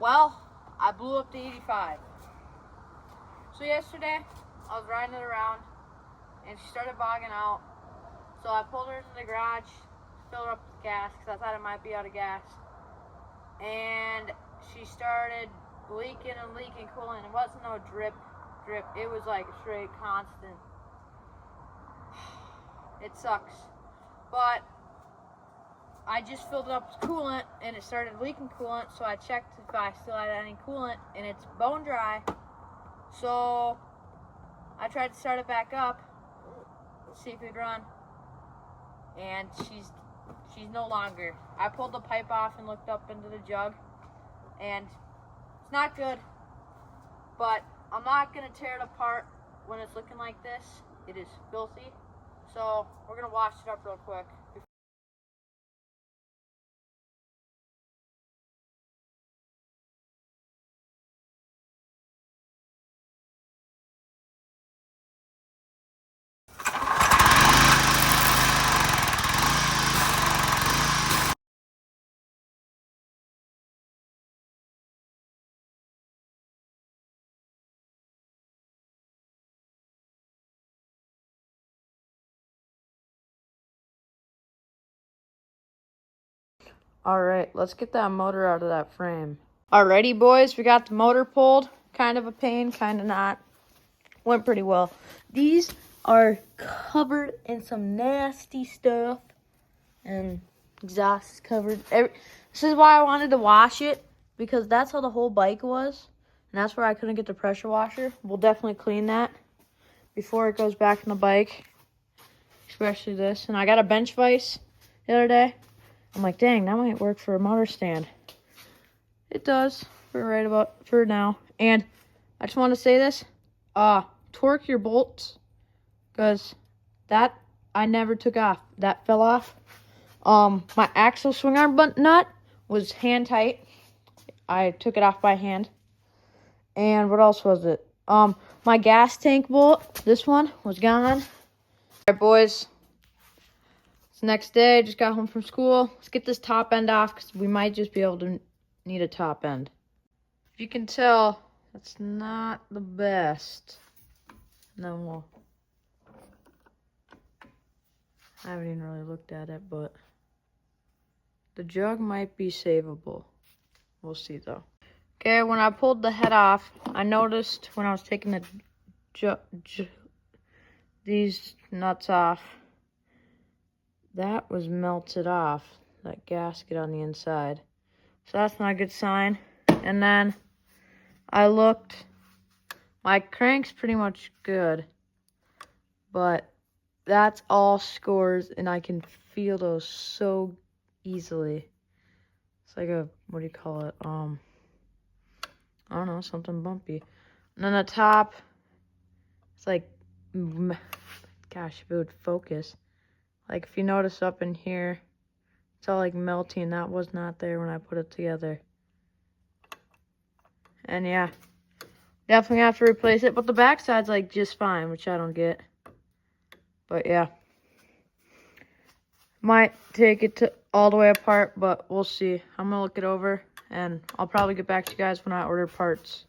Well, I blew up the 85. So yesterday, I was riding it around, and she started bogging out. So I pulled her into the garage, filled her up with gas, because I thought it might be out of gas. And she started leaking and leaking coolant. It wasn't no drip. It was like straight constant. It sucks. But I just filled it up with coolant, and it started leaking coolant, so I checked if I still had any coolant, and it's bone dry. So I tried to start it back up, see if it'd run, and she's no longer. I pulled the pipe off and looked up into the jug, and it's not good, but I'm not gonna tear it apart when it's looking like this. It is filthy, so we're gonna wash it up real quick. Alright, let's get that motor out of that frame. Alrighty, boys, we got the motor pulled. Kind of a pain, kind of not. Went pretty well. These are covered in some nasty stuff, and exhaust is covered. This is why I wanted to wash it, because that's how the whole bike was, and that's where I couldn't get the pressure washer. We'll definitely clean that before it goes back in the bike, especially this. And I got a bench vise the other day. I'm like, dang, that might work for a motor stand. It does for now. And I just want to say this, torque your bolts, because that I never took off. That fell off. My axle swing arm nut was hand tight. I took it off by hand. And what else was it? My gas tank bolt, this one, was gone. Alright, boys. It's the next day. Just got home from school. Let's get this top end off, because we might just be able to need a top end. If you can tell, that's not the best. No, I haven't even really looked at it, but the jug might be savable. We'll see, though. Okay, when I pulled the head off, I noticed when I was taking these nuts off, that was melted off, that gasket on the inside. So that's not a good sign. And then I looked, my crank's pretty much good, but that's all scores, and I can feel those so easily. It's like a, what do you call it? I don't know, something bumpy. And then the top, it's like, gosh, if it would focus. Like, if you notice up in here, it's all like melting. That was not there when I put it together. And yeah, definitely have to replace it. But the backside's like just fine, which I don't get. But yeah, might take it to all the way apart, but we'll see. I'm gonna look it over, and I'll probably get back to you guys when I order parts.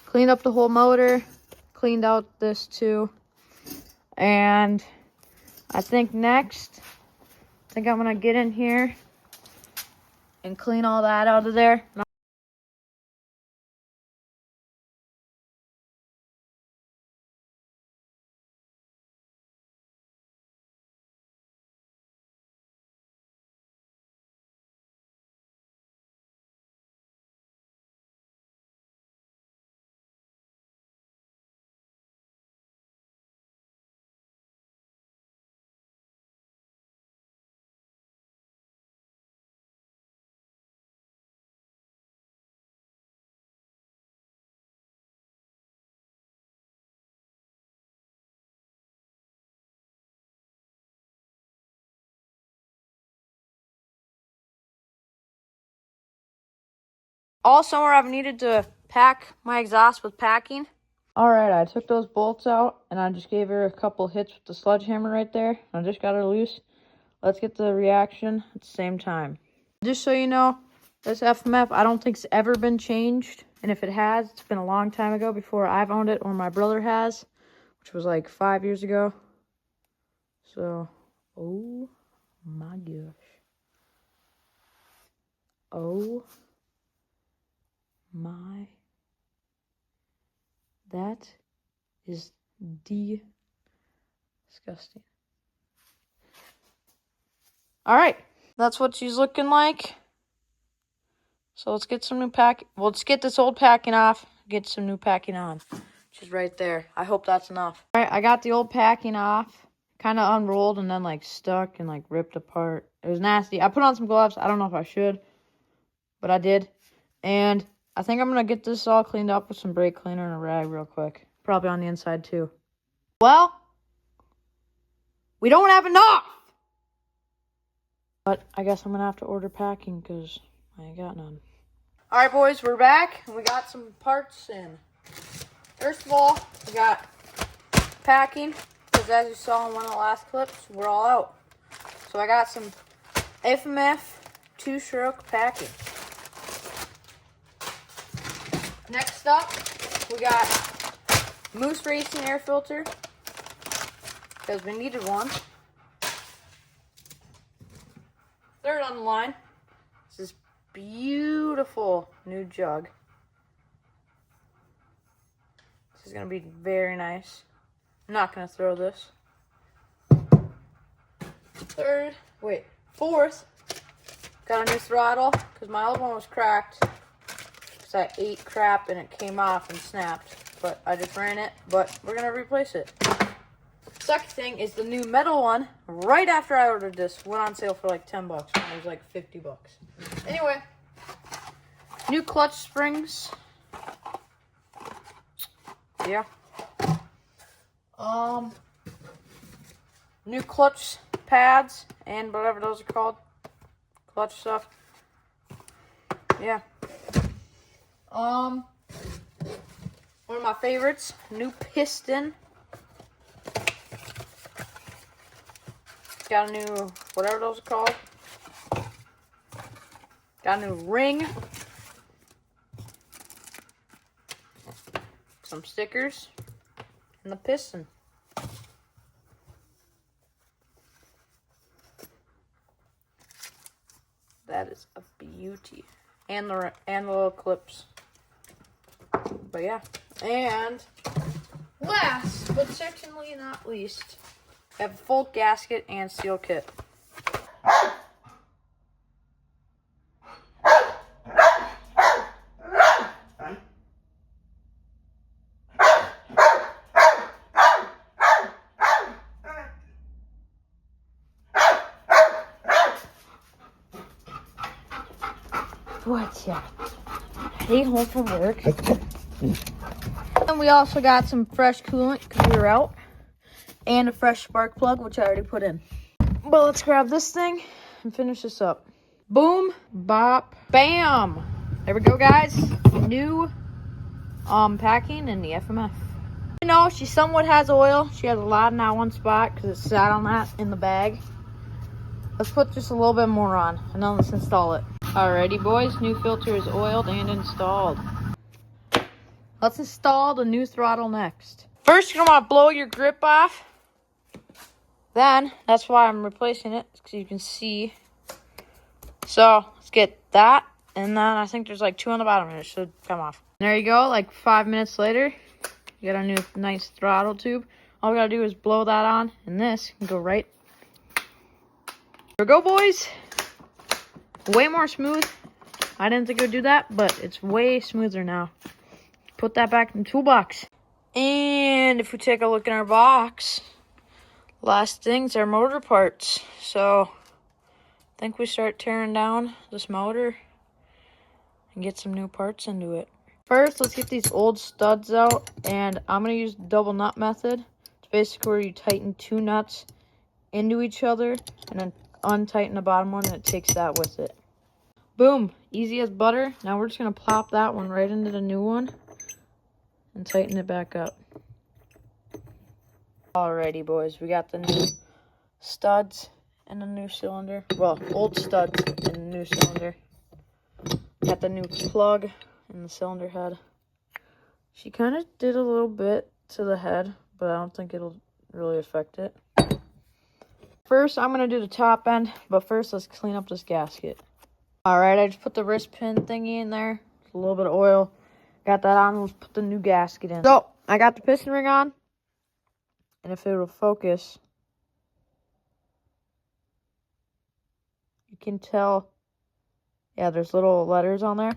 Cleaned up the whole motor, cleaned out this too, and I think next, I'm gonna get in here and clean all that out of there. All summer I've needed to pack my exhaust with packing. All right, I took those bolts out and I just gave her a couple hits with the sledgehammer right there. I just got her loose. Let's get the reaction at the same time. Just so you know, this FMF I don't think's ever been changed. And if it has, it's been a long time ago before I've owned it or my brother has, which was like 5 years ago. So, oh my gosh. Oh my. That is disgusting. All right, that's what she's looking like. So let's get some new pack. Well, let's get this old packing off, get some new packing on, which is right there. I hope that's enough. All right, I got the old packing off, kind of unrolled and then like stuck and like ripped apart. It was nasty. I put on some gloves. I don't know if I should, but I did. And I think I'm going to get this all cleaned up with some brake cleaner and a rag real quick. Probably on the inside too. Well, we don't have enough. But I guess I'm going to have to order packing because I ain't got none. All right, boys, we're back. And we got some parts in. First of all, we got packing. Because as you saw in one of the last clips, we're all out. So I got some FMF 2-stroke packing. Next up, we got Moose Racing air filter, because we needed one. Third on the line, this is beautiful new jug. This is going to be very nice. I'm not going to throw this. Fourth, got a new throttle, because my old one was cracked. I ate crap and it came off and snapped, but I just ran it, but we're gonna replace it. Second thing is the new metal one. Right after I ordered this, went on sale for like $10 when it was like $50. Anyway, new clutch springs. Yeah. New clutch pads and whatever those are called. Clutch stuff. Yeah. One of my favorites, new piston. Got a new, whatever those are called. Got a new ring. Some stickers. And the piston. That is a beauty. And the little clips. But yeah, and last but certainly not least, I have a full gasket and seal kit. What's that? Hey, home from work. And we also got some fresh coolant because we were out. And a fresh spark plug, which I already put in. But let's grab this thing and finish this up. Boom, bop, bam. There we go, guys. New packing in the FMF. You know, she somewhat has oil. She has a lot in that one spot because it sat on that in the bag. Let's put just a little bit more on and then let's install it. Alrighty, boys. New filter is oiled and installed. Let's install the new throttle next. First, you're going to want to blow your grip off. Then, that's why I'm replacing it, because you can see. So, let's get that. And then I think there's like 2 on the bottom, and it should come off. There you go. Like 5 minutes later, you got a new nice throttle tube. All we got to do is blow that on, and this can go right. There we go, boys. Way more smooth. I didn't think it would do that, but it's way smoother now. Put that back in the toolbox. And if we take a look in our box, last things are motor parts. So I think we start tearing down this motor and get some new parts into it. First, let's get these old studs out, and I'm going to use the double nut method. It's basically where you tighten 2 nuts into each other and then untighten the bottom one, and it takes that with it. Boom. Easy as butter. Now we're just going to plop that one right into the new one and tighten it back up. Alrighty, boys. We got the new studs and the new cylinder. Well, old studs and the new cylinder. Got the new plug in the cylinder head. She kind of did a little bit to the head, but I don't think it'll really affect it. First, I'm going to do the top end, but first, let's clean up this gasket. Alright, I just put the wrist pin thingy in there. A little bit of oil. Got that on. Let's put the new gasket in. So, I got the piston ring on. And if it will focus, you can tell, yeah, there's little letters on there.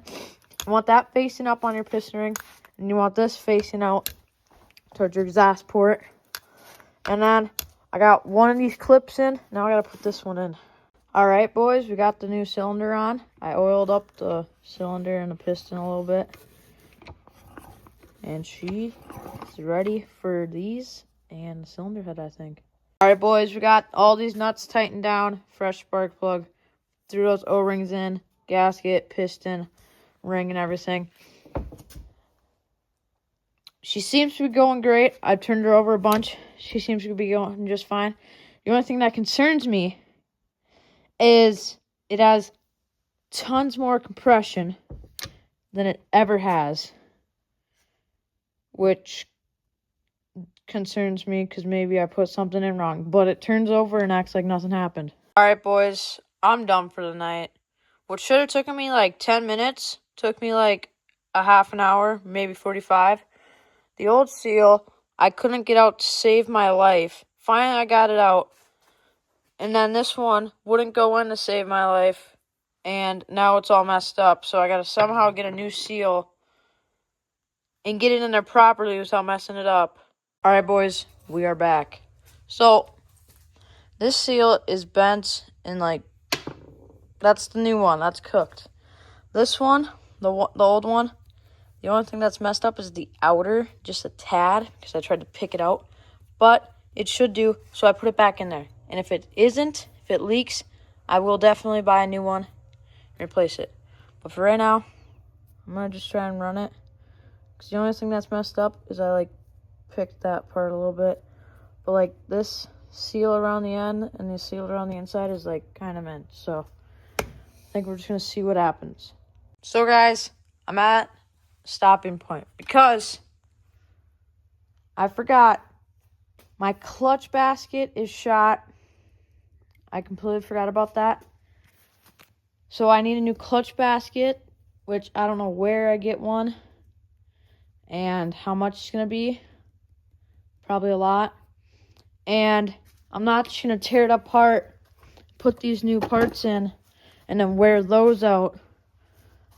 You want that facing up on your piston ring. And you want this facing out towards your exhaust port. And then I got one of these clips in. Now I got to put this one in. Alright, boys, we got the new cylinder on. I oiled up the cylinder and the piston a little bit. And she is ready for these and the cylinder head, I think. Alright, boys, we got all these nuts tightened down. Fresh spark plug. Threw those O-rings in. Gasket, piston, ring, and everything. She seems to be going great. I've turned her over a bunch. She seems to be going just fine. The only thing that concerns me is it has tons more compression than it ever has, which concerns me because maybe I put something in wrong. But it turns over and acts like nothing happened. Alright, boys, I'm done for the night. What should have taken me like 10 minutes took me like a half an hour, maybe 45. The old seal, I couldn't get out to save my life. Finally, I got it out. And then this one wouldn't go in to save my life. And now it's all messed up. So I got to somehow get a new seal and get it in there properly without messing it up. Alright, boys, we are back. So, this seal is bent and like, that's the new one. That's cooked. This one, the old one, the only thing that's messed up is the outer, just a tad, because I tried to pick it out. But it should do, so I put it back in there. And if it isn't, if it leaks, I will definitely buy a new one and replace it. But for right now, I'm going to just try and run it. Because the only thing that's messed up is I, like, picked that part a little bit. But, like, this seal around the end and the seal around the inside is, like, kind of mint. So, I think we're just going to see what happens. So, guys, I'm at a stopping point. Because I forgot my clutch basket is shot. I completely forgot about that. So I need a new clutch basket, which I don't know where I get one and how much it's going to be. Probably a lot. And I'm not just going to tear it apart, put these new parts in, and then wear those out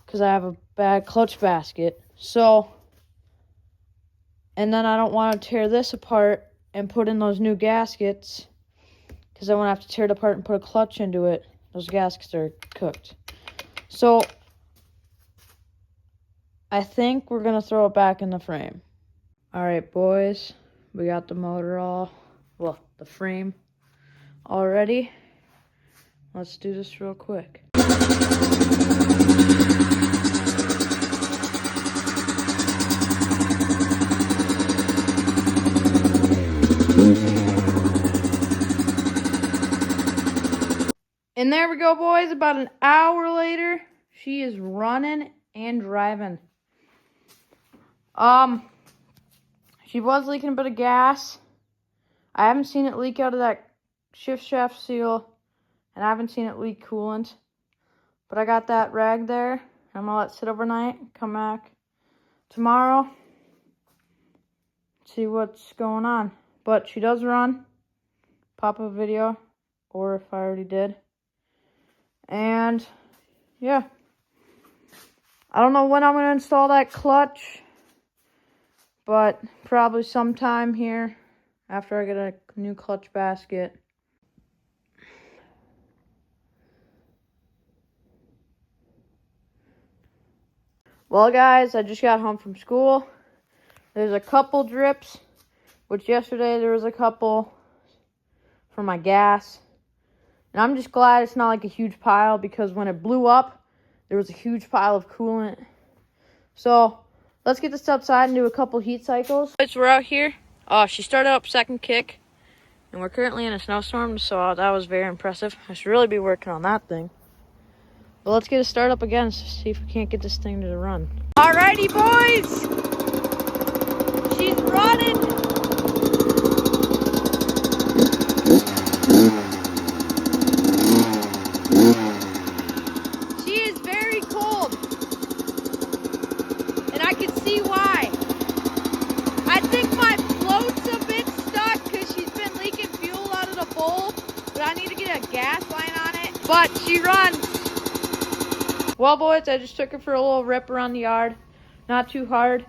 because I have a bad clutch basket. So, and then I don't want to tear this apart and put in those new gaskets because I won't have to tear it apart and put a clutch into it. Those gaskets are cooked. So, I think we're going to throw it back in the frame. Alright, boys. We got the motor the frame all ready. Let's do this real quick. And there we go, boys. About an hour later, she is running and driving. She was leaking a bit of gas. I haven't seen it leak out of that shift shaft seal, and I haven't seen it leak coolant. But I got that rag there. I'm gonna let it sit overnight. Come back tomorrow. See what's going on. But she does run. Pop a video, or if I already did. And, yeah. I don't know when I'm going to install that clutch, but probably sometime here after I get a new clutch basket. Well, guys, I just got home from school. There's a couple drips, which yesterday there was a couple for my gas. And I'm just glad it's not like a huge pile because when it blew up, there was a huge pile of coolant. So let's get this outside and do a couple heat cycles. We're out here. She started up second kick, and we're currently in a snowstorm, so that was very impressive. I should really be working on that thing. But let's get it started up again, so see if we can't get this thing to run. Alrighty, boys! She's running! She is very cold. And I can see why. I think my float's a bit stuck because she's been leaking fuel out of the bowl. But I need to get a gas line on it. But she runs. Well, boys, I just took her for a little rip around the yard. Not too hard,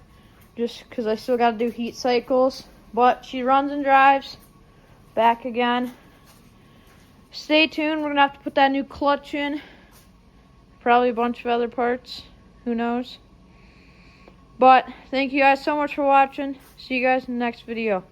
just because I still got to do heat cycles. But she runs and drives. Back again. Stay tuned. We're going to have to put that new clutch in. Probably a bunch of other parts. Who knows? But thank you guys so much for watching. See you guys in the next video.